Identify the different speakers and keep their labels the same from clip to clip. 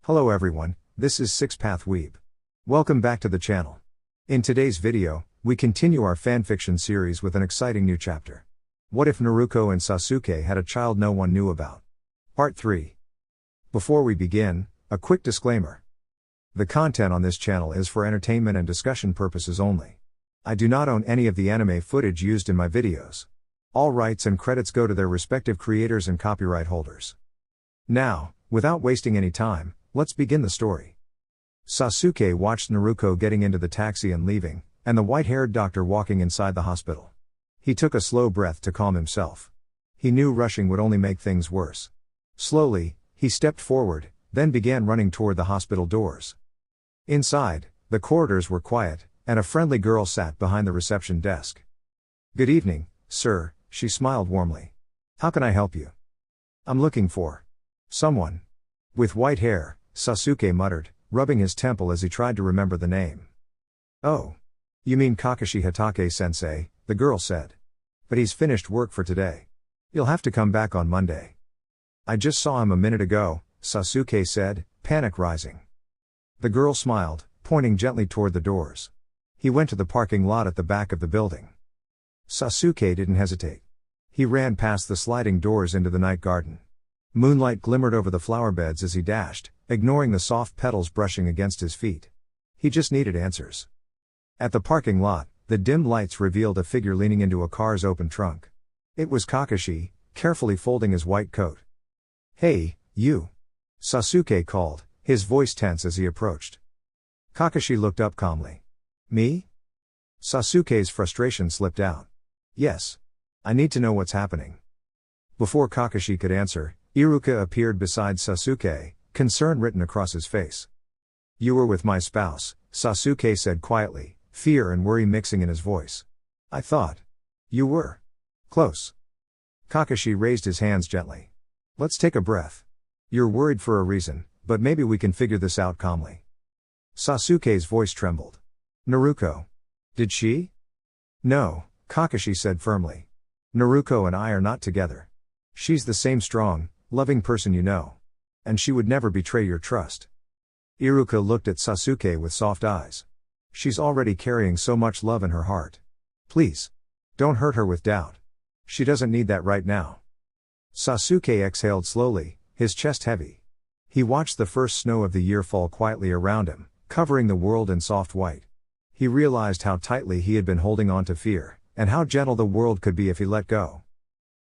Speaker 1: Hello everyone, this is Six-Path Weeb. Welcome back to the channel. In today's video, we continue our fanfiction series with an exciting new chapter. What if Naruko and Sasuke had a child no one knew about? Part 3. Before we begin, a quick disclaimer. The content on this channel is for entertainment and discussion purposes only. I do not own any of the anime footage used in my videos. All rights and credits go to their respective creators and copyright holders. Now, without wasting any time, let's begin the story. Sasuke watched Naruko getting into the taxi and leaving, and the white-haired doctor walking inside the hospital. He took a slow breath to calm himself. He knew rushing would only make things worse. Slowly, he stepped forward, then began running toward the hospital doors. Inside, the corridors were quiet, and a friendly girl sat behind the reception desk. "Good evening, sir," she smiled warmly. "How can I help you?" "I'm looking for someone with white hair," Sasuke muttered, rubbing his temple as he tried to remember the name. "Oh. You mean Kakashi Hatake-sensei," the girl said. "But he's finished work for today. You'll have to come back on Monday." "I just saw him a minute ago," Sasuke said, panic rising. The girl smiled, pointing gently toward the doors. "He went to the parking lot at the back of the building." Sasuke didn't hesitate. He ran past the sliding doors into the night garden. Moonlight glimmered over the flower beds as he dashed, ignoring the soft petals brushing against his feet. He just needed answers. At the parking lot, the dim lights revealed a figure leaning into a car's open trunk. It was Kakashi, carefully folding his white coat. "Hey, you!" Sasuke called, his voice tense as he approached. Kakashi looked up calmly. "Me?" Sasuke's frustration slipped out. "Yes. I need to know what's happening." Before Kakashi could answer, Iruka appeared beside Sasuke, concern written across his face. "You were with my spouse," Sasuke said quietly, fear and worry mixing in his voice. "I thought you were close." Kakashi raised his hands gently. "Let's take a breath. You're worried for a reason, but maybe we can figure this out calmly." Sasuke's voice trembled. "Naruko. Did she?" "No," Kakashi said firmly. "Naruko and I are not together. She's the same strong, loving person you know. And she would never betray your trust." Iruka looked at Sasuke with soft eyes. "She's already carrying so much love in her heart. Please. Don't hurt her with doubt. She doesn't need that right now." Sasuke exhaled slowly, his chest heavy. He watched the first snow of the year fall quietly around him, covering the world in soft white. He realized how tightly he had been holding on to fear, and how gentle the world could be if he let go.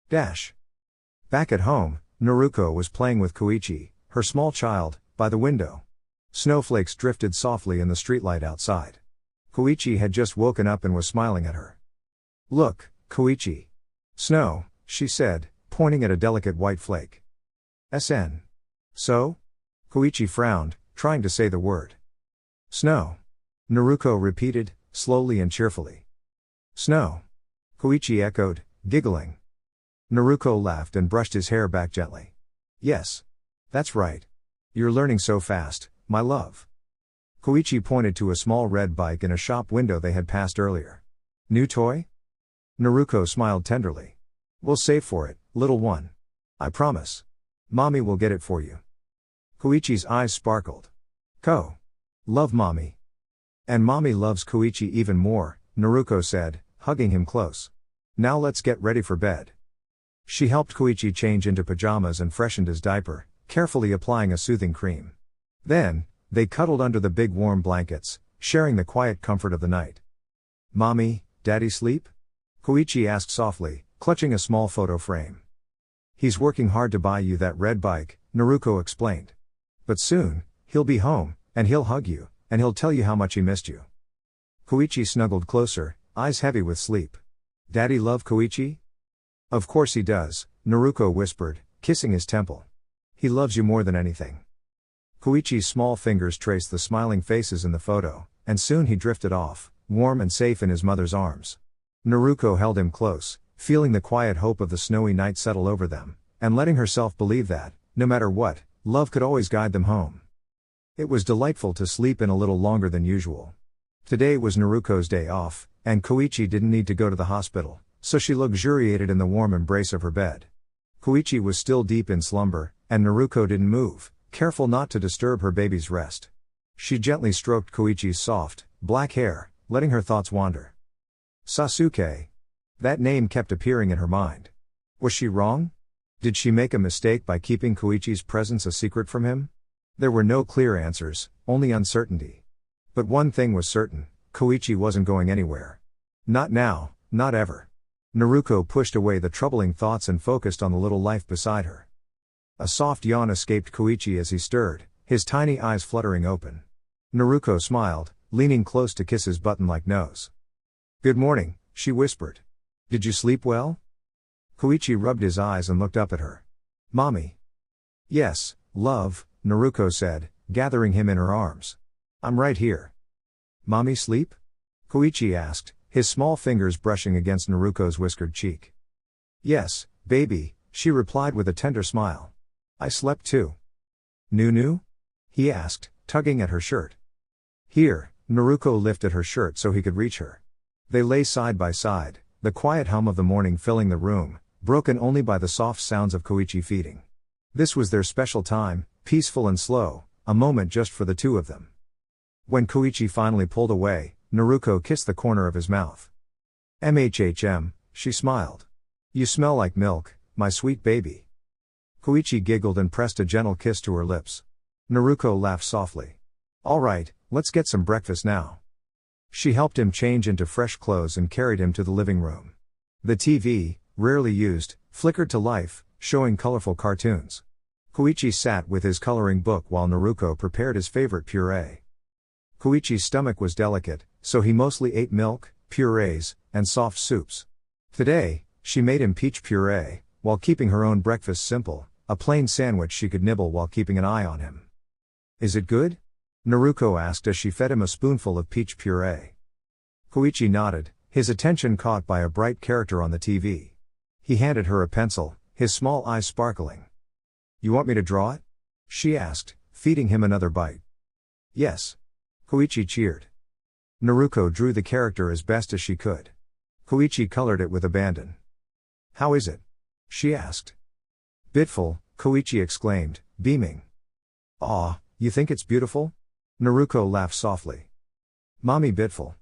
Speaker 1: Back at home, Naruko was playing with Koichi, her small child, by the window. Snowflakes drifted softly in the streetlight outside. Koichi had just woken up and was smiling at her. "Look, Koichi. Snow," she said, pointing at a delicate white flake. "SN. So?" Koichi frowned, trying to say the word. "Snow." Naruko repeated, slowly and cheerfully. "Snow." Koichi echoed, giggling. Naruko laughed and brushed his hair back gently. "Yes. That's right. You're learning so fast, my love." Koichi pointed to a small red bike in a shop window they had passed earlier. "New toy?" Naruko smiled tenderly. "We'll save for it, little one. I promise. Mommy will get it for you." Koichi's eyes sparkled. Love mommy. "And mommy loves Koichi even more," Naruko said, hugging him close. "Now let's get ready for bed." She helped Koichi change into pajamas and freshened his diaper, carefully applying a soothing cream. Then, they cuddled under the big warm blankets, sharing the quiet comfort of the night. "Mommy, Daddy sleep?" Koichi asked softly, clutching a small photo frame. "He's working hard to buy you that red bike," Naruko explained. "But soon, he'll be home, and he'll hug you, and he'll tell you how much he missed you." Koichi snuggled closer, eyes heavy with sleep. "Daddy love Koichi?" "Of course he does," Naruko whispered, kissing his temple. "He loves you more than anything." Koichi's small fingers traced the smiling faces in the photo, and soon he drifted off, warm and safe in his mother's arms. Naruko held him close, feeling the quiet hope of the snowy night settle over them, and letting herself believe that, no matter what, love could always guide them home. It was delightful to sleep in a little longer than usual. Today was Naruko's day off, and Koichi didn't need to go to the hospital, so she luxuriated in the warm embrace of her bed. Koichi was still deep in slumber, and Naruko didn't move, careful not to disturb her baby's rest. She gently stroked Koichi's soft, black hair, letting her thoughts wander. Sasuke. That name kept appearing in her mind. Was she wrong? Did she make a mistake by keeping Koichi's presence a secret from him? There were no clear answers, only uncertainty. But one thing was certain, Koichi wasn't going anywhere. Not now, not ever. Naruko pushed away the troubling thoughts and focused on the little life beside her. A soft yawn escaped Koichi as he stirred, his tiny eyes fluttering open. Naruko smiled, leaning close to kiss his button-like nose. "Good morning," she whispered. "Did you sleep well?" Koichi rubbed his eyes and looked up at her. "Mommy." "Yes, love," Naruko said, gathering him in her arms. "I'm right here." "Mommy sleep?" Koichi asked, his small fingers brushing against Naruko's whiskered cheek. "Yes, baby," she replied with a tender smile. "I slept too." "Nunu?" he asked, tugging at her shirt. "Here," Naruko lifted her shirt so he could reach her. They lay side by side, the quiet hum of the morning filling the room, broken only by the soft sounds of Koichi feeding. This was their special time, peaceful and slow, a moment just for the two of them. When Koichi finally pulled away, Naruko kissed the corner of his mouth. "Mhhm," she smiled. "You smell like milk, my sweet baby." Koichi giggled and pressed a gentle kiss to her lips. Naruko laughed softly. "All right, let's get some breakfast now." She helped him change into fresh clothes and carried him to the living room. The TV, rarely used, flickered to life, showing colorful cartoons. Koichi sat with his coloring book while Naruko prepared his favorite puree. Koichi's stomach was delicate, so he mostly ate milk, purees, and soft soups. Today, she made him peach puree, while keeping her own breakfast simple, a plain sandwich she could nibble while keeping an eye on him. "Is it good?" Naruko asked as she fed him a spoonful of peach puree. Koichi nodded, his attention caught by a bright character on the TV. He handed her a pencil, his small eyes sparkling. "You want me to draw it?" she asked, feeding him another bite. "Yes." Koichi cheered. Naruko drew the character as best as she could. Koichi colored it with abandon. "How is it?" she asked. "Bitful," Koichi exclaimed, beaming. "Aw, you think it's beautiful?" Naruko laughed softly. "Mommy bitful."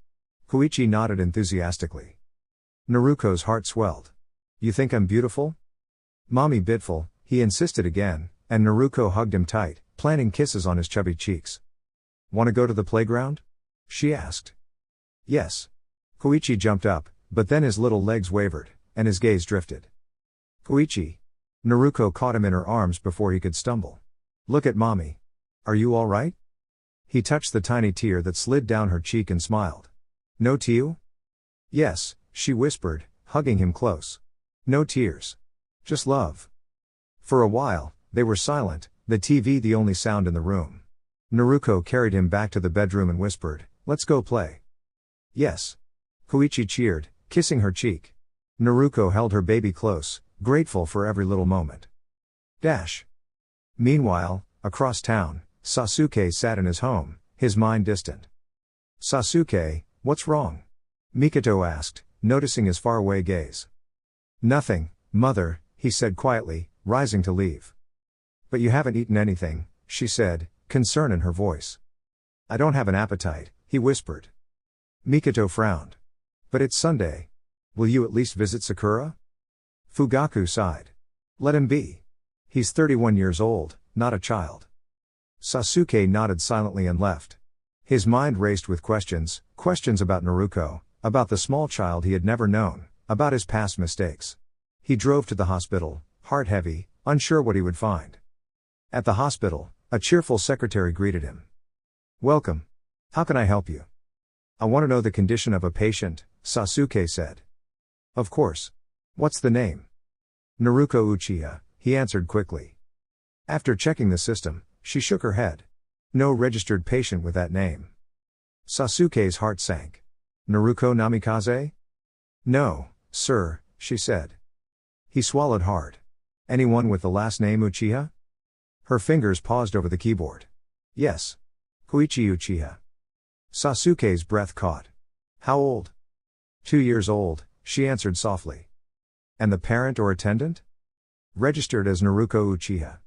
Speaker 1: Koichi nodded enthusiastically. Naruko's heart swelled. "You think I'm beautiful?" "Mommy bitful," he insisted again, and Naruko hugged him tight, planting kisses on his chubby cheeks. "Want to go to the playground?" she asked. "Yes." Koichi jumped up, but then his little legs wavered, and his gaze drifted. "Koichi." Naruko caught him in her arms before he could stumble. "Look at mommy. Are you all right?" He touched the tiny tear that slid down her cheek and smiled. "No tiu?" "Yes," she whispered, hugging him close. "No tears. Just love." For a while, they were silent, the TV the only sound in the room. Naruko carried him back to the bedroom and whispered, "Let's go play." "Yes." Koichi cheered, kissing her cheek. Naruko held her baby close, grateful for every little moment. Meanwhile, across town, Sasuke sat in his home, his mind distant. "Sasuke, what's wrong?" Mikoto asked, noticing his faraway gaze. "Nothing, mother," he said quietly, rising to leave. "But you haven't eaten anything," she said, concern in her voice. "I don't have an appetite," he whispered. Mikoto frowned. "But it's Sunday. Will you at least visit Sakura?" Fugaku sighed. "Let him be. He's 31 years old, not a child." Sasuke nodded silently and left. His mind raced with questions about Naruko, about the small child he had never known, about his past mistakes. He drove to the hospital, heart heavy, unsure what he would find. At the hospital, a cheerful secretary greeted him. "Welcome. How can I help you?" "I want to know the condition of a patient," Sasuke said. "Of course. What's the name?" "Naruko Uchiha," he answered quickly. After checking the system, she shook her head. No registered patient with that name. Sasuke's heart sank. "Naruko Namikaze?" "No, sir," she said. He swallowed hard. "Anyone with the last name Uchiha?" Her fingers paused over the keyboard. "Yes. Koichi Uchiha." Sasuke's breath caught. "How old?" 2 years old, she answered softly. "And the parent or attendant?" "Registered as Naruko Uchiha."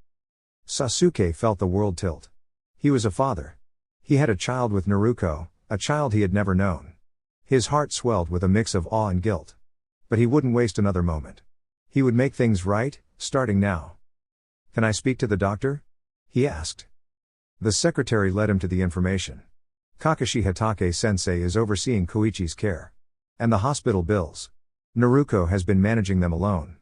Speaker 1: Sasuke felt the world tilt. He was a father. He had a child with Naruko, a child he had never known. His heart swelled with a mix of awe and guilt. But he wouldn't waste another moment. He would make things right, starting now. "Can I speak to the doctor?" he asked. The secretary led him to the information. "Kakashi Hatake-sensei is overseeing Koichi's care. And the hospital bills. Naruko has been managing them alone."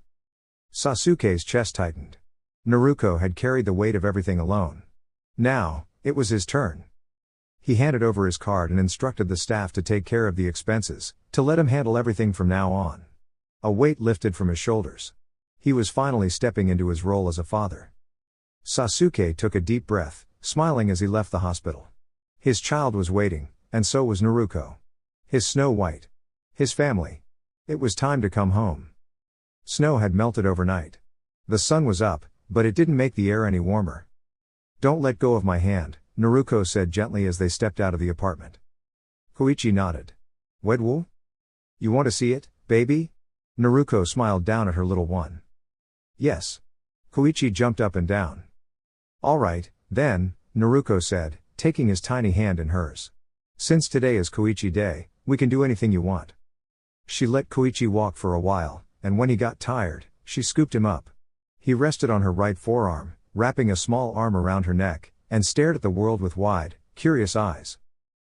Speaker 1: Sasuke's chest tightened. Naruko had carried the weight of everything alone. Now, it was his turn. He handed over his card and instructed the staff to take care of the expenses, to let him handle everything from now on. A weight lifted from his shoulders. He was finally stepping into his role as a father. Sasuke took a deep breath, smiling as he left the hospital. His child was waiting, and so was Naruko. His Snow White. His family. It was time to come home. Snow had melted overnight. The sun was up, but it didn't make the air any warmer. "Don't let go of my hand," Naruko said gently as they stepped out of the apartment. Koichi nodded. "Wedwu? You want to see it, baby?" Naruko smiled down at her little one. "Yes." Koichi jumped up and down. "All right, then," Naruko said, taking his tiny hand in hers. "Since today is Koichi Day, we can do anything you want." She let Koichi walk for a while, and when he got tired, she scooped him up. He rested on her right forearm, wrapping a small arm around her neck, and stared at the world with wide, curious eyes.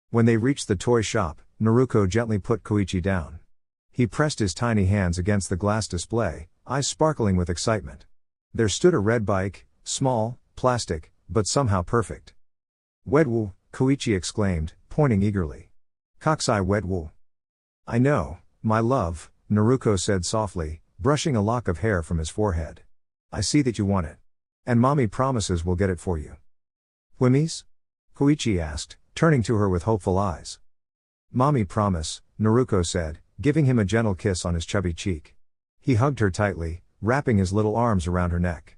Speaker 1: When they reached the toy shop, Naruko gently put Koichi down. He pressed his tiny hands against the glass display, eyes sparkling with excitement. There stood a red bike, small, plastic, but somehow perfect. "Wedwu," Koichi exclaimed, pointing eagerly. "Kakusai Wedwu." "I know, my love," Naruko said softly, brushing a lock of hair from his forehead. "I see that you want it. And mommy promises we'll get it for you." "Whimmies?" Koichi asked, turning to her with hopeful eyes. "Mommy promise," Naruko said, giving him a gentle kiss on his chubby cheek. He hugged her tightly, wrapping his little arms around her neck.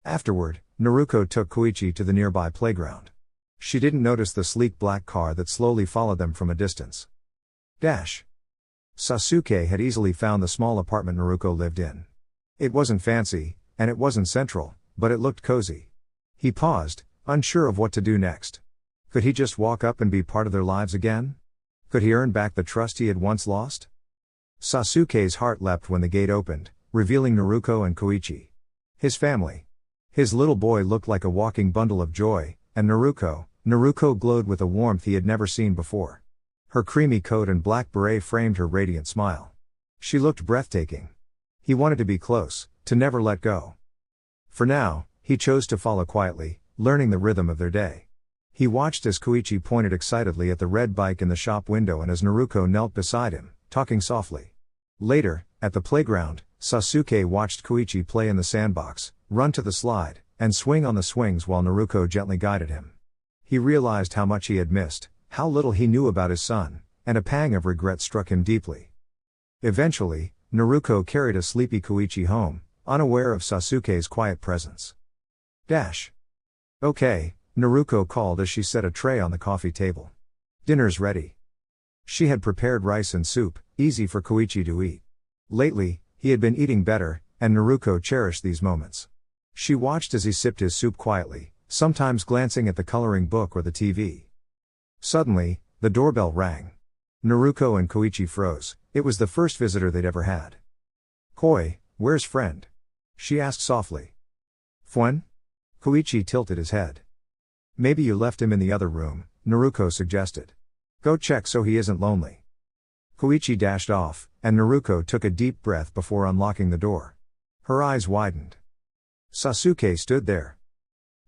Speaker 1: Afterward, Naruko took Koichi to the nearby playground. She didn't notice the sleek black car that slowly followed them from a distance. Sasuke had easily found the small apartment Naruko lived in. It wasn't fancy, and it wasn't central, but it looked cozy. He paused, unsure of what to do next. Could he just walk up and be part of their lives again? Could he earn back the trust he had once lost? Sasuke's heart leapt when the gate opened, revealing Naruko and Koichi. His family. His little boy looked like a walking bundle of joy, and Naruko glowed with a warmth he had never seen before. Her creamy coat and black beret framed her radiant smile. She looked breathtaking. He wanted to be close, to never let go. For now, he chose to follow quietly, learning the rhythm of their day. He watched as Koichi pointed excitedly at the red bike in the shop window and as Naruko knelt beside him, talking softly. Later, at the playground, Sasuke watched Koichi play in the sandbox, run to the slide, and swing on the swings while Naruko gently guided him. He realized how much he had missed, how little he knew about his son, and a pang of regret struck him deeply. Eventually, Naruko carried a sleepy Koichi home, unaware of Sasuke's quiet presence. "Okay," Naruko called as she set a tray on the coffee table. "Dinner's ready." She had prepared rice and soup, easy for Koichi to eat. Lately, he had been eating better, and Naruko cherished these moments. She watched as he sipped his soup quietly, sometimes glancing at the coloring book or the TV. Suddenly, the doorbell rang. Naruko and Koichi froze. It was the first visitor they'd ever had. "Koi, where's friend?" she asked softly. "Fuen?" Koichi tilted his head. "Maybe you left him in the other room," Naruko suggested. "Go check so he isn't lonely." Koichi dashed off, and Naruko took a deep breath before unlocking the door. Her eyes widened. Sasuke stood there.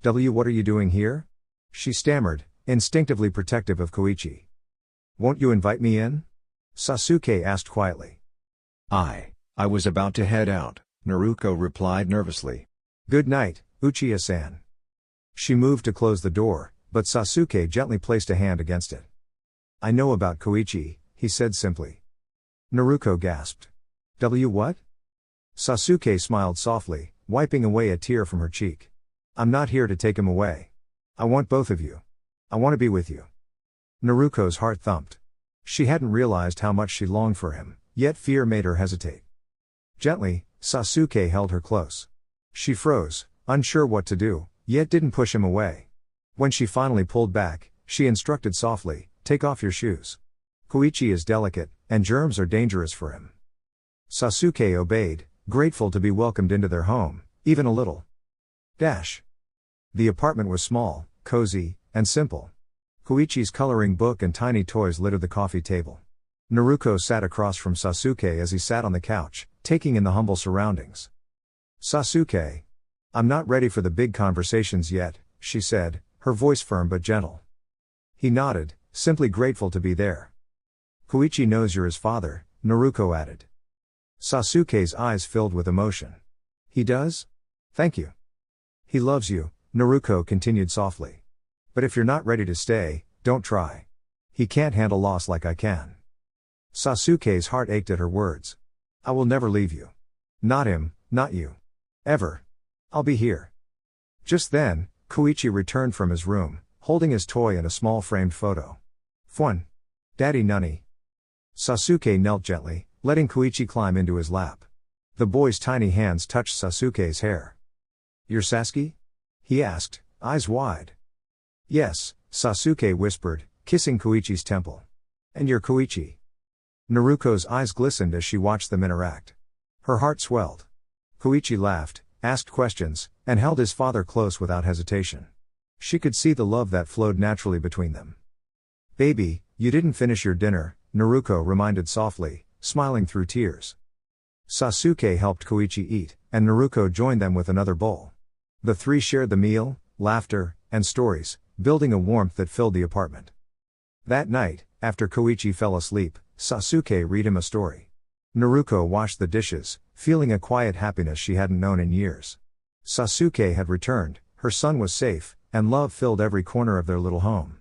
Speaker 1: What are you doing here?" she stammered, instinctively protective of Koichi. "Won't you invite me in?" Sasuke asked quietly.
Speaker 2: I was about to head out," Naruko replied nervously.
Speaker 1: "Good night, Uchiha-san." She moved to close the door, but Sasuke gently placed a hand against it. "I know about Koichi," he said simply. Naruko gasped. What?" Sasuke smiled softly, wiping away a tear from her cheek. "I'm not here to take him away. I want both of you. I want to be with you." Naruko's heart thumped. She hadn't realized how much she longed for him, yet fear made her hesitate. Gently, Sasuke held her close. She froze, unsure what to do, yet didn't push him away. When she finally pulled back, she instructed softly, "Take off your shoes. Koichi is delicate, and germs are dangerous for him." Sasuke obeyed, grateful to be welcomed into their home, even a little. The apartment was small, cozy, and simple. Koichi's coloring book and tiny toys littered the coffee table. Naruko sat across from Sasuke as he sat on the couch, taking in the humble surroundings. "Sasuke. I'm not ready for the big conversations yet," she said, her voice firm but gentle. He nodded, simply grateful to be there. "Koichi knows you're his father," Naruko added. Sasuke's eyes filled with emotion. "He does? Thank you." "He loves you," Naruko continued softly. "But if you're not ready to stay, don't try. He can't handle loss like I can." Sasuke's heart ached at her words. "I will never leave you. Not him, not you. Ever. I'll be here." Just then, Koichi returned from his room, holding his toy and a small framed photo. "Fun. Daddy Nunny." Sasuke knelt gently, letting Koichi climb into his lap. The boy's tiny hands touched Sasuke's hair. "You're Sasuke?" he asked, eyes wide. "Yes," Sasuke whispered, kissing Koichi's temple. "And you're Koichi." Naruko's eyes glistened as she watched them interact. Her heart swelled. Koichi laughed, asked questions, and held his father close without hesitation. She could see the love that flowed naturally between them. "Baby, you didn't finish your dinner," Naruko reminded softly, smiling through tears. Sasuke helped Koichi eat, and Naruko joined them with another bowl. The three shared the meal, laughter, and stories, building a warmth that filled the apartment. That night, after Koichi fell asleep, Sasuke read him a story. Naruko washed the dishes, feeling a quiet happiness she hadn't known in years. Sasuke had returned, her son was safe, and love filled every corner of their little home.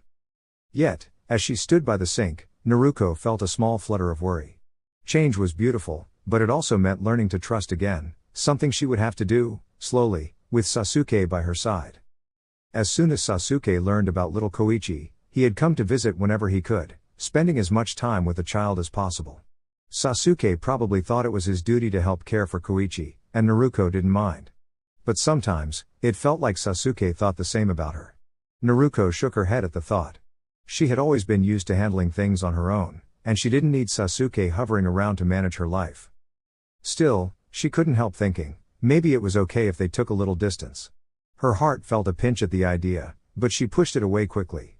Speaker 1: Yet, as she stood by the sink, Naruko felt a small flutter of worry. Change was beautiful, but it also meant learning to trust again, something she would have to do, slowly, with Sasuke by her side. As soon as Sasuke learned about little Koichi, he had come to visit whenever he could, spending as much time with the child as possible. Sasuke probably thought it was his duty to help care for Koichi, and Naruko didn't mind. But sometimes, it felt like Sasuke thought the same about her. Naruko shook her head at the thought. She had always been used to handling things on her own, and she didn't need Sasuke hovering around to manage her life. Still, she couldn't help thinking, maybe it was okay if they took a little distance. Her heart felt a pinch at the idea, but she pushed it away quickly.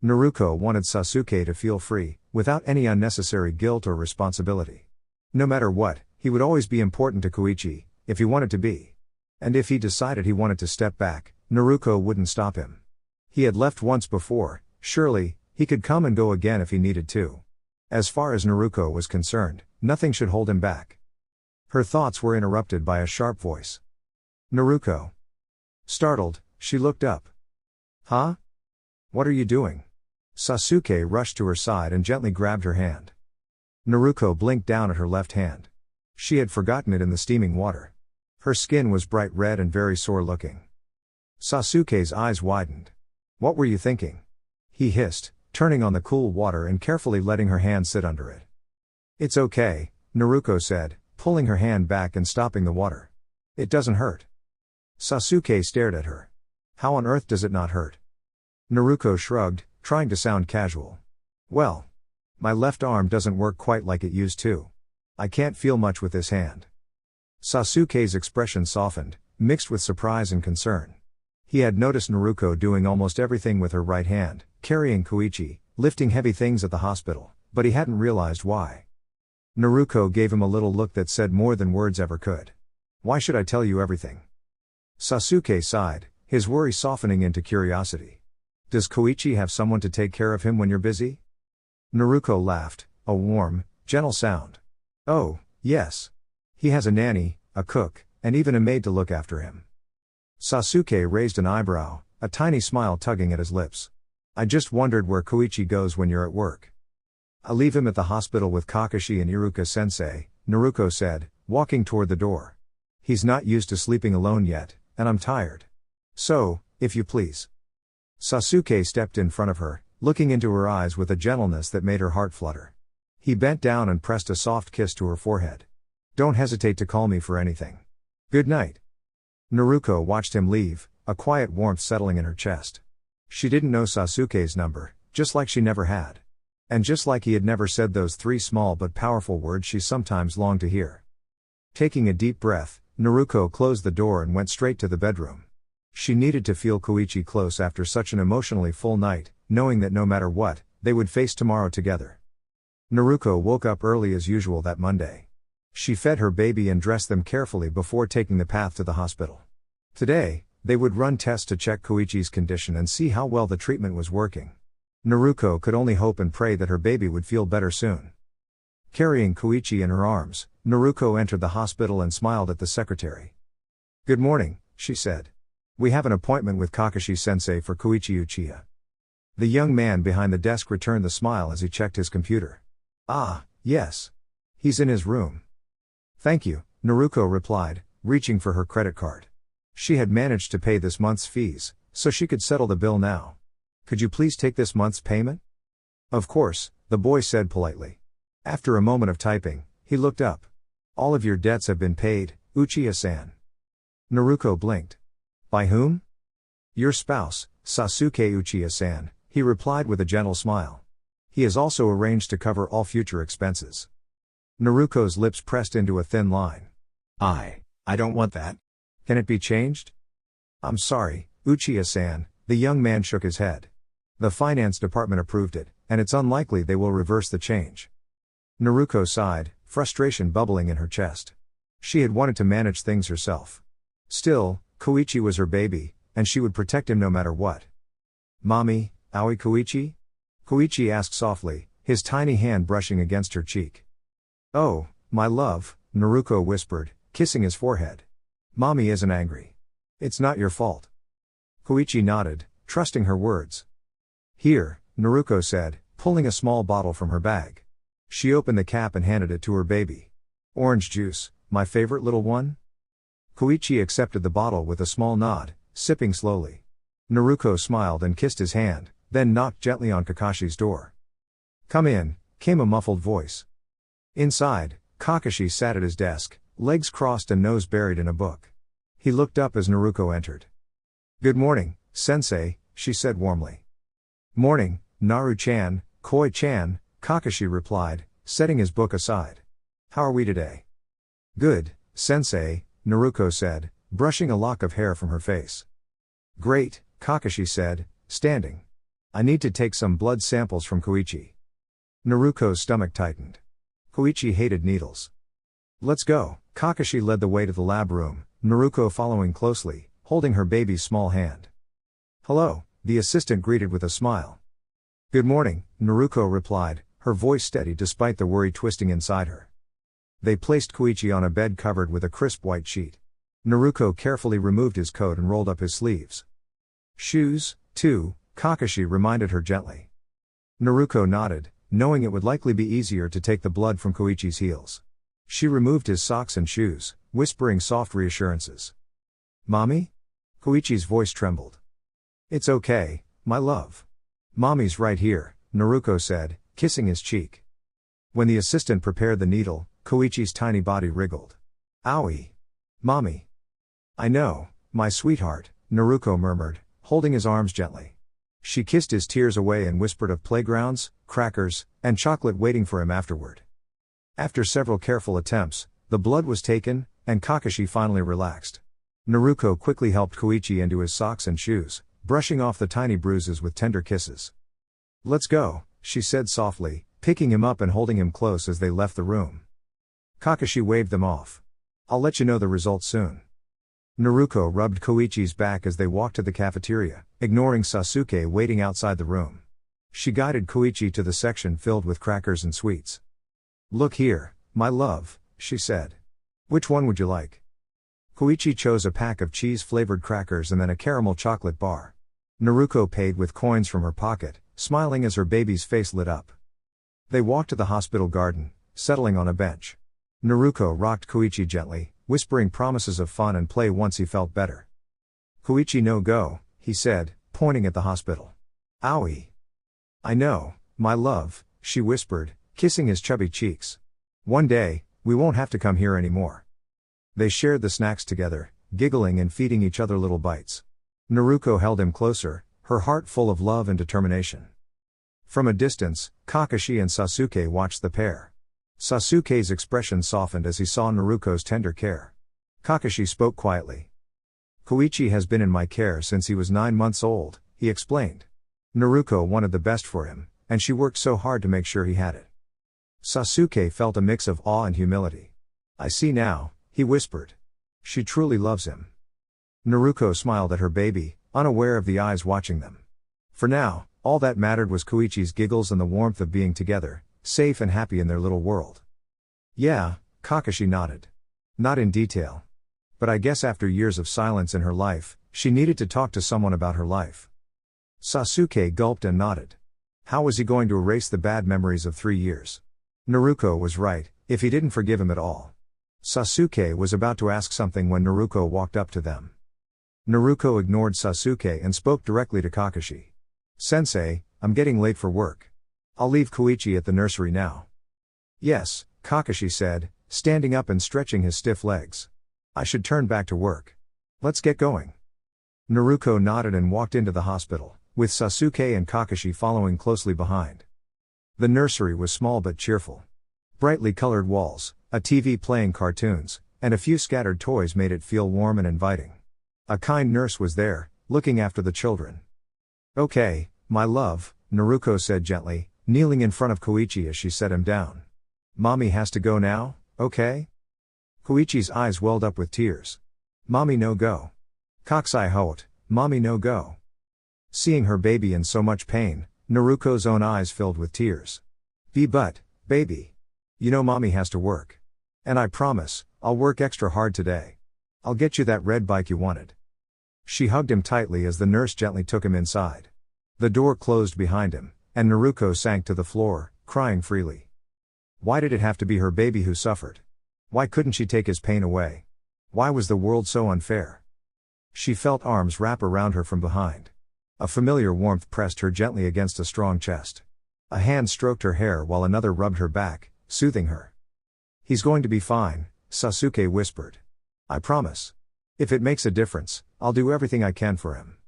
Speaker 1: Naruko wanted Sasuke to feel free, without any unnecessary guilt or responsibility. No matter what, he would always be important to Koichi, if he wanted to be. And if he decided he wanted to step back, Naruko wouldn't stop him. He had left once before, surely, he could come and go again if he needed to. As far as Naruko was concerned, nothing should hold him back. Her thoughts were interrupted by a sharp voice. "Naruko." Startled, she looked up. "Huh? What are you doing?" Sasuke rushed to her side and gently grabbed her hand. Naruko blinked down at her left hand. She had forgotten it in the steaming water. Her skin was bright red and very sore looking. Sasuke's eyes widened. "What were you thinking?" he hissed, turning on the cool water and carefully letting her hand sit under it. "It's okay," Naruko said, pulling her hand back and stopping the water. "It doesn't hurt." Sasuke stared at her. "How on earth does it not hurt?" Naruko shrugged, trying to sound casual. "Well, my left arm doesn't work quite like it used to. I can't feel much with this hand." Sasuke's expression softened, mixed with surprise and concern. He had noticed Naruko doing almost everything with her right hand, carrying Koichi, lifting heavy things at the hospital, but he hadn't realized why. Naruko gave him a little look that said more than words ever could. "Why should I tell you everything?" Sasuke sighed, his worry softening into curiosity. "Does Koichi have someone to take care of him when you're busy?" Naruko laughed, a warm, gentle sound. "Oh, yes. He has a nanny, a cook, and even a maid to look after him." Sasuke raised an eyebrow, a tiny smile tugging at his lips. "I just wondered where Koichi goes when you're at work." "I leave him at the hospital with Kakashi and Iruka-sensei," Naruko said, walking toward the door. "He's not used to sleeping alone yet, and I'm tired. So, if you please." Sasuke stepped in front of her, looking into her eyes with a gentleness that made her heart flutter. He bent down and pressed a soft kiss to her forehead. "Don't hesitate to call me for anything. Good night." Naruko watched him leave, a quiet warmth settling in her chest. She didn't know Sasuke's number, just like she never had. And just like he had never said those 3 small but powerful words she sometimes longed to hear. Taking a deep breath, Naruko closed the door and went straight to the bedroom. She needed to feel Koichi close after such an emotionally full night, knowing that no matter what, they would face tomorrow together. Naruko woke up early as usual that Monday. She fed her baby and dressed them carefully before taking the path to the hospital. Today, they would run tests to check Koichi's condition and see how well the treatment was working. Naruko could only hope and pray that her baby would feel better soon. Carrying Koichi in her arms, Naruko entered the hospital and smiled at the secretary. "Good morning," she said. "We have an appointment with Kakashi-sensei for Koichi Uchiha." The young man behind the desk returned the smile as he checked his computer. "Ah, yes. He's in his room." "Thank you," Naruko replied, reaching for her credit card. She had managed to pay this month's fees, so she could settle the bill now. "Could you please take this month's payment?" "Of course," the boy said politely. After a moment of typing, he looked up. "All of your debts have been paid, Uchiha-san." Naruko blinked. "By whom?" "Your spouse, Sasuke Uchiha-san," he replied with a gentle smile. "He has also arranged to cover all future expenses." Naruko's lips pressed into a thin line. I don't want that. Can it be changed?" "I'm sorry, Uchiha-san," the young man shook his head. "The finance department approved it, and it's unlikely they will reverse the change." Naruko sighed, frustration bubbling in her chest. She had wanted to manage things herself. Still, Koichi was her baby, and she would protect him no matter what. "Mommy, aoi Koichi?" Koichi asked softly, his tiny hand brushing against her cheek. "Oh, my love," Naruko whispered, kissing his forehead. "Mommy isn't angry. It's not your fault." Koichi nodded, trusting her words. "Here," Naruko said, pulling a small bottle from her bag. She opened the cap and handed it to her baby. "Orange juice, my favorite little one?" Koichi accepted the bottle with a small nod, sipping slowly. Naruko smiled and kissed his hand, then knocked gently on Kakashi's door. "Come in," came a muffled voice. Inside, Kakashi sat at his desk, legs crossed and nose buried in a book. He looked up as Naruko entered. "Good morning, sensei," she said warmly. "Morning, Naru-chan, Koi-chan," Kakashi replied, setting his book aside. "How are we today?" "Good, sensei," Naruko said, brushing a lock of hair from her face. "Great," Kakashi said, standing. "I need to take some blood samples from Koichi." Naruko's stomach tightened. Koichi hated needles. "Let's go." Kakashi led the way to the lab room, Naruko following closely, holding her baby's small hand. "Hello," the assistant greeted with a smile. "Good morning," Naruko replied, her voice steady despite the worry twisting inside her. They placed Koichi on a bed covered with a crisp white sheet. Naruko carefully removed his coat and rolled up his sleeves. "Shoes, too," Kakashi reminded her gently. Naruko nodded, knowing it would likely be easier to take the blood from Koichi's heels. She removed his socks and shoes, whispering soft reassurances. "Mommy?" Koichi's voice trembled. "It's okay, my love. Mommy's right here," Naruko said, kissing his cheek. When the assistant prepared the needle, Koichi's tiny body wriggled. "Owie. Mommy." "I know, my sweetheart," Naruko murmured, holding his arms gently. She kissed his tears away and whispered of playgrounds, crackers, and chocolate waiting for him afterward. After several careful attempts, the blood was taken, and Kakashi finally relaxed. Naruko quickly helped Koichi into his socks and shoes, brushing off the tiny bruises with tender kisses. "Let's go," she said softly, picking him up and holding him close as they left the room. Kakashi waved them off. "I'll let you know the results soon." Naruko rubbed Koichi's back as they walked to the cafeteria, ignoring Sasuke waiting outside the room. She guided Koichi to the section filled with crackers and sweets. "Look here, my love," she said. "Which one would you like?" Koichi chose a pack of cheese-flavored crackers and then a caramel chocolate bar. Naruko paid with coins from her pocket, smiling as her baby's face lit up. They walked to the hospital garden, settling on a bench. Naruko rocked Koichi gently, whispering promises of fun and play once he felt better. "Koichi no go," he said, pointing at the hospital. "Owie." "I know, my love," she whispered, kissing his chubby cheeks. "One day, we won't have to come here anymore." They shared the snacks together, giggling and feeding each other little bites. Naruko held him closer, her heart full of love and determination. From a distance, Kakashi and Sasuke watched the pair. Sasuke's expression softened as he saw Naruko's tender care. Kakashi spoke quietly. Koichi has been in my care since he was 9 months old, he explained. Naruko wanted the best for him, and she worked so hard to make sure he had it. Sasuke felt a mix of awe and humility. I see now, he whispered. She truly loves him. Naruko smiled at her baby, unaware of the eyes watching them. For now, all that mattered was Koichi's giggles and the warmth of being together, safe and happy in their little world. Yeah, Kakashi nodded. Not in detail. But I guess after years of silence in her life, she needed to talk to someone about her life. Sasuke gulped and nodded. How was he going to erase the bad memories of 3 years? Naruko was right, if he didn't forgive him at all. Sasuke was about to ask something when Naruko walked up to them. Naruko ignored Sasuke and spoke directly to Kakashi. Sensei, I'm getting late for work. I'll leave Koichi at the nursery now. Yes, Kakashi said, standing up and stretching his stiff legs. I should turn back to work. Let's get going. Naruko nodded and walked into the hospital, with Sasuke and Kakashi following closely behind. The nursery was small but cheerful. Brightly colored walls, a TV playing cartoons, and a few scattered toys made it feel warm and inviting. A kind nurse was there, looking after the children. Okay, my love, Naruko said gently, kneeling in front of Koichi as she set him down. Mommy has to go now, okay? Koichi's eyes welled up with tears. Mommy no go. Kokusai hote, mommy no go. Seeing her baby in so much pain, Naruko's own eyes filled with tears. But, baby. You know mommy has to work. And I promise, I'll work extra hard today. I'll get you that red bike you wanted. She hugged him tightly as the nurse gently took him inside. The door closed behind him, and Naruko sank to the floor, crying freely. Why did it have to be her baby who suffered? Why couldn't she take his pain away? Why was the world so unfair? She felt arms wrap around her from behind. A familiar warmth pressed her gently against a strong chest. A hand stroked her hair while another rubbed her back, soothing her. He's going to be fine, Sasuke whispered. I promise. If it makes a difference, I'll do everything I can for him.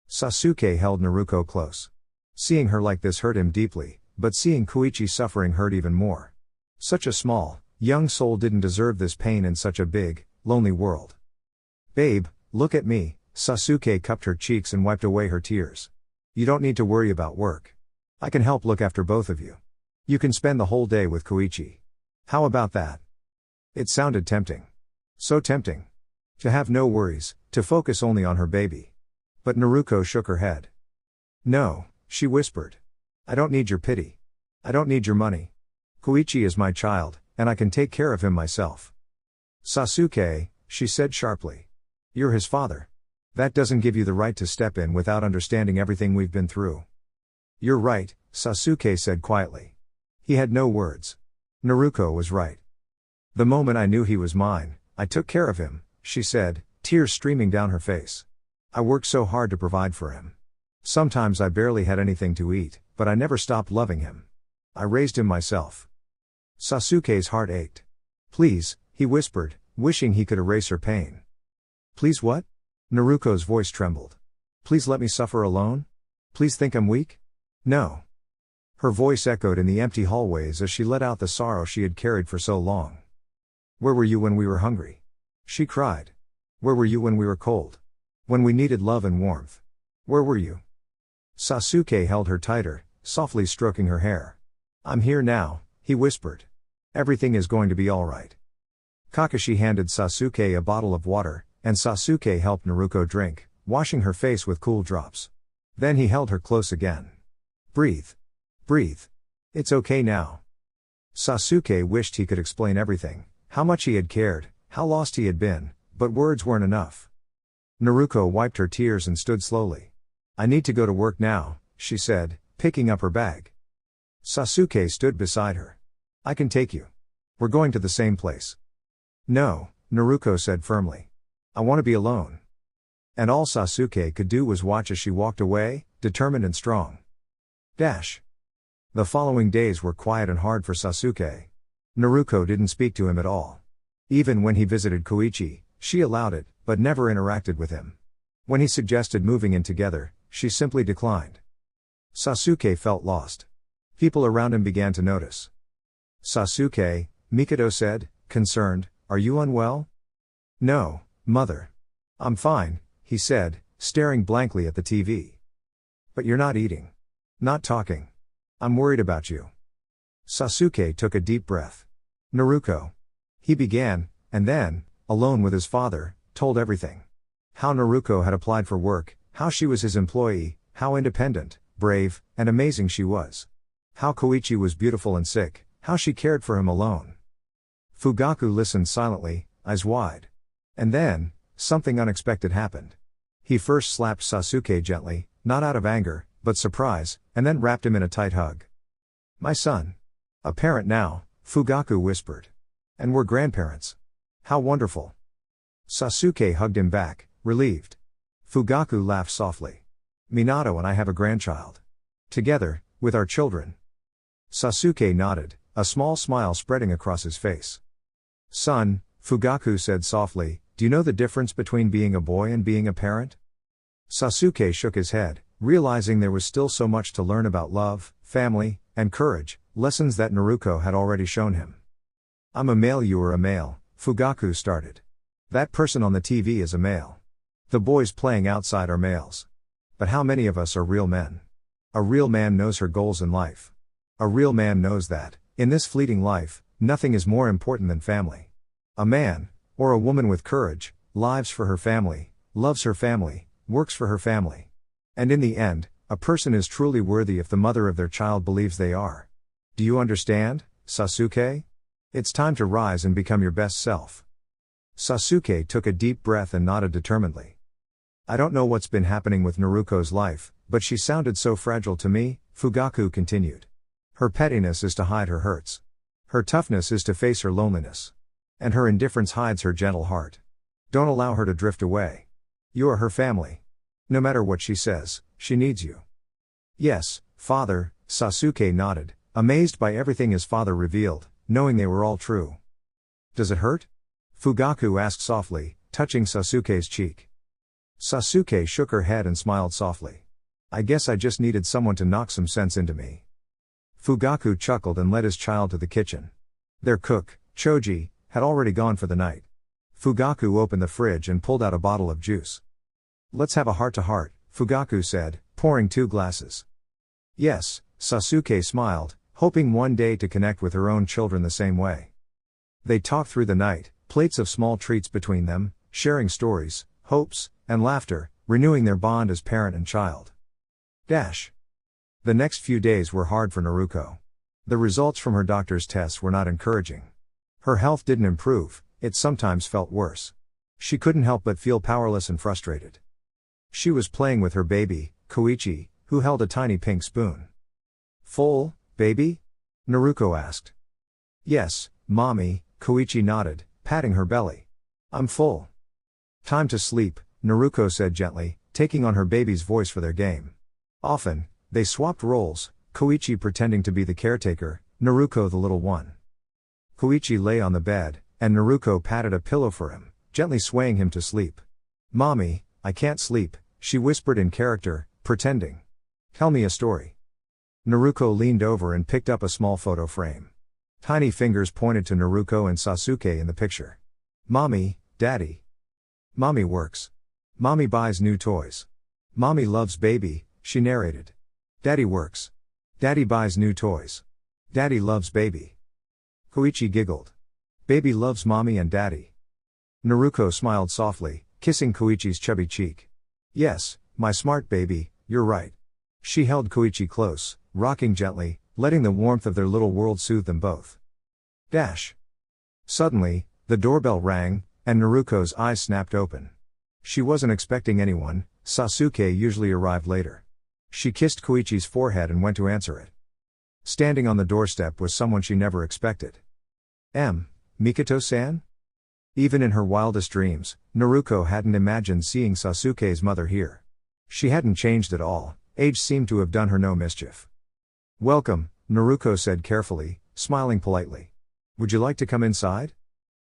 Speaker 1: Sasuke held Naruko close. Seeing her like this hurt him deeply, but seeing Koichi suffering hurt even more. Such a small, young soul didn't deserve this pain in such a big, lonely world. Babe, look at me, Sasuke cupped her cheeks and wiped away her tears. You don't need to worry about work. I can help look after both of you. You can spend the whole day with Koichi. How about that? It sounded tempting. So tempting. To have no worries, to focus only on her baby. But Naruko shook her head. No, she whispered. I don't need your pity. I don't need your money. Koichi is my child, and I can take care of him myself. Sasuke, she said sharply. You're his father. That doesn't give you the right to step in without understanding everything we've been through. You're right, Sasuke said quietly. He had no words. Naruko was right. The moment I knew he was mine, I took care of him, she said, tears streaming down her face. I worked so hard to provide for him. Sometimes I barely had anything to eat, but I never stopped loving him. I raised him myself. Sasuke's heart ached. Please, he whispered, wishing he could erase her pain. Please what? Naruko's voice trembled. Please let me suffer alone? Please think I'm weak? No. Her voice echoed in the empty hallways as she let out the sorrow she had carried for so long. Where were you when we were hungry? She cried. Where were you when we were cold? When we needed love and warmth? Where were you? Sasuke held her tighter, softly stroking her hair. I'm here now, he whispered. Everything is going to be all right. Kakashi handed Sasuke a bottle of water, and Sasuke helped Naruko drink, washing her face with cool drops. Then he held her close again. Breathe. Breathe. It's okay now. Sasuke wished he could explain everything, how much he had cared, how lost he had been, but words weren't enough. Naruko wiped her tears and stood slowly. I need to go to work now, she said, picking up her bag. Sasuke stood beside her. I can take you. We're going to the same place. No, Naruko said firmly. I want to be alone. And all Sasuke could do was watch as she walked away, determined and strong. The following days were quiet and hard for Sasuke. Naruko didn't speak to him at all. Even when he visited Koichi, she allowed it, but never interacted with him. When he suggested moving in together, she simply declined. Sasuke felt lost. People around him began to notice. "Sasuke," Mikado said, concerned, "are you unwell?" "No, mother. I'm fine," he said, staring blankly at the TV. "But you're not eating. Not talking. I'm worried about you." Sasuke took a deep breath. "Naruko." He began, and then, alone with his father, told everything. How Naruko had applied for work, how she was his employee, how independent, brave, and amazing she was. How Koichi was beautiful and sick, how she cared for him alone. Fugaku listened silently, eyes wide. And then, something unexpected happened. He first slapped Sasuke gently, not out of anger, but surprise, and then wrapped him in a tight hug. "My son. A parent now," Fugaku whispered. "And we're grandparents. How wonderful." Sasuke hugged him back, relieved. Fugaku laughed softly. "Minato and I have a grandchild. Together, with our children." Sasuke nodded, a small smile spreading across his face. "Son," Fugaku said softly, "do you know the difference between being a boy and being a parent?" Sasuke shook his head, realizing there was still so much to learn about love, family, and courage, lessons that Naruko had already shown him. "I'm a male, you are a male," Fugaku started. "That person on the TV is a male. The boys playing outside are males. But how many of us are real men? A real man knows her goals in life. A real man knows that, in this fleeting life, nothing is more important than family. A man, or a woman with courage, lives for her family, loves her family, works for her family. And in the end, a person is truly worthy if the mother of their child believes they are. Do you understand, Sasuke? It's time to rise and become your best self." Sasuke took a deep breath and nodded determinedly. "I don't know what's been happening with Naruko's life, but she sounded so fragile to me," Fugaku continued. "Her pettiness is to hide her hurts. Her toughness is to face her loneliness. And her indifference hides her gentle heart. Don't allow her to drift away. You are her family. No matter what she says, she needs you." "Yes, father," Sasuke nodded, amazed by everything his father revealed, knowing they were all true. "Does it hurt?" Fugaku asked softly, touching Sasuke's cheek. Sasuke shook her head and smiled softly. "I guess I just needed someone to knock some sense into me." Fugaku chuckled and led his child to the kitchen. Their cook, Choji, had already gone for the night. Fugaku opened the fridge and pulled out a bottle of juice. "Let's have a heart-to-heart," Fugaku said, pouring 2 glasses. "Yes," Sasuke smiled, hoping one day to connect with her own children the same way. They talked through the night, plates of small treats between them, sharing stories, hopes, and laughter, renewing their bond as parent and child. The next few days were hard for Naruko. The results from her doctor's tests were not encouraging. Her health didn't improve, it sometimes felt worse. She couldn't help but feel powerless and frustrated. She was playing with her baby, Koichi, who held a tiny pink spoon. "Full, baby?" Naruko asked. "Yes, mommy," Koichi nodded, patting her belly. "I'm full." "Time to sleep," Naruko said gently, taking on her baby's voice for their game. Often, they swapped roles, Koichi pretending to be the caretaker, Naruko the little one. Koichi lay on the bed, and Naruko patted a pillow for him, gently swaying him to sleep. "Mommy, I can't sleep," she whispered in character, pretending. "Tell me a story." Naruko leaned over and picked up a small photo frame. Tiny fingers pointed to Naruko and Sasuke in the picture. "Mommy, Daddy. Mommy works. Mommy buys new toys. Mommy loves baby," she narrated. "Daddy works. Daddy buys new toys. Daddy loves baby." Koichi giggled. "Baby loves mommy and daddy." Naruko smiled softly, kissing Koichi's chubby cheek. "Yes, my smart baby, you're right." She held Koichi close, rocking gently, letting the warmth of their little world soothe them both. Suddenly, the doorbell rang, and Naruko's eyes snapped open. She wasn't expecting anyone, Sasuke usually arrived later. She kissed Koichi's forehead and went to answer it. Standing on the doorstep was someone she never expected. Mikoto-san? Even in her wildest dreams, Naruko hadn't imagined seeing Sasuke's mother here. She hadn't changed at all, age seemed to have done her no mischief. "Welcome," Naruko said carefully, smiling politely. "Would you like to come inside?"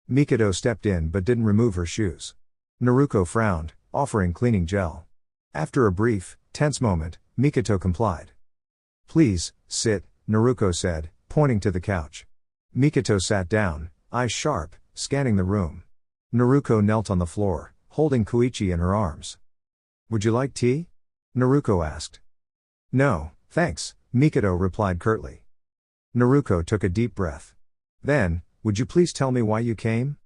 Speaker 1: Mikado stepped in but didn't remove her shoes. Naruko frowned, offering cleaning gel. After a brief, tense moment, Mikoto complied. Please, sit, Naruko said, pointing to the couch. Mikoto sat down, eyes sharp, scanning the room. Naruko knelt on the floor, holding Koichi in her arms. Would you like tea? Naruko asked. No, thanks, Mikoto replied curtly. Naruko took a deep breath. Then, would you please tell me why you came?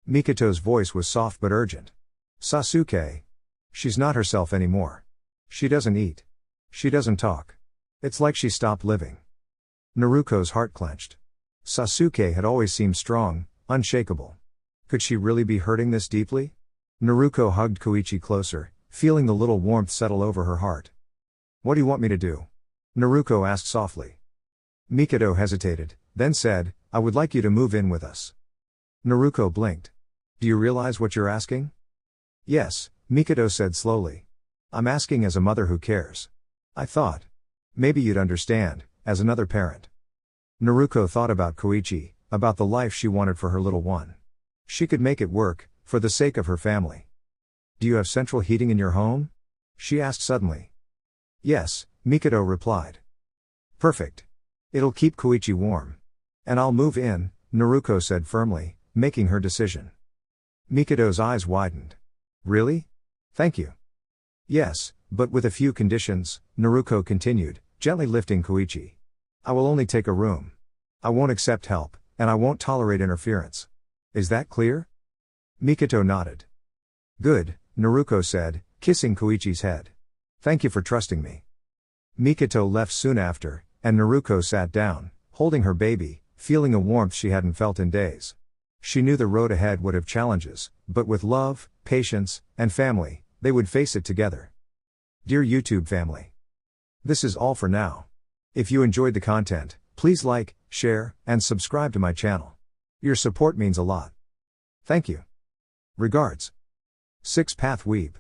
Speaker 1: Mikoto's voice was soft but urgent. Sasuke. She's not herself anymore. She doesn't eat. She doesn't talk. It's like she stopped living. Naruko's heart clenched. Sasuke had always seemed strong, unshakable. Could she really be hurting this deeply? Naruko hugged Koichi closer, feeling the little warmth settle over her heart. What do you want me to do? Naruko asked softly. Mikoto hesitated, then said, I would like you to move in with us. Naruko blinked. Do you realize what you're asking? Yes, Mikoto said slowly. I'm asking as a mother who cares. I thought. Maybe you'd understand, as another parent. Naruko thought about Koichi, about the life she wanted for her little one. She could make it work, for the sake of her family. Do you have central heating in your home? She asked suddenly. Yes, Mikoto replied. Perfect. It'll keep Koichi warm. And I'll move in, Naruko said firmly, making her decision. Mikoto's eyes widened. Really? Thank you. Yes, but with a few conditions, Naruko continued, gently lifting Koichi. I will only take a room. I won't accept help, and I won't tolerate interference. Is that clear? Mikoto nodded. Good, Naruko said, kissing Koichi's head. Thank you for trusting me. Mikoto left soon after, and Naruko sat down, holding her baby, feeling a warmth she hadn't felt in days. She knew the road ahead would have challenges, but with love, patience, and family, they would face it together. Dear YouTube family. This is all for now. If you enjoyed the content, please like, share, and subscribe to my channel. Your support means a lot. Thank you. Regards. 6 Path Weeb.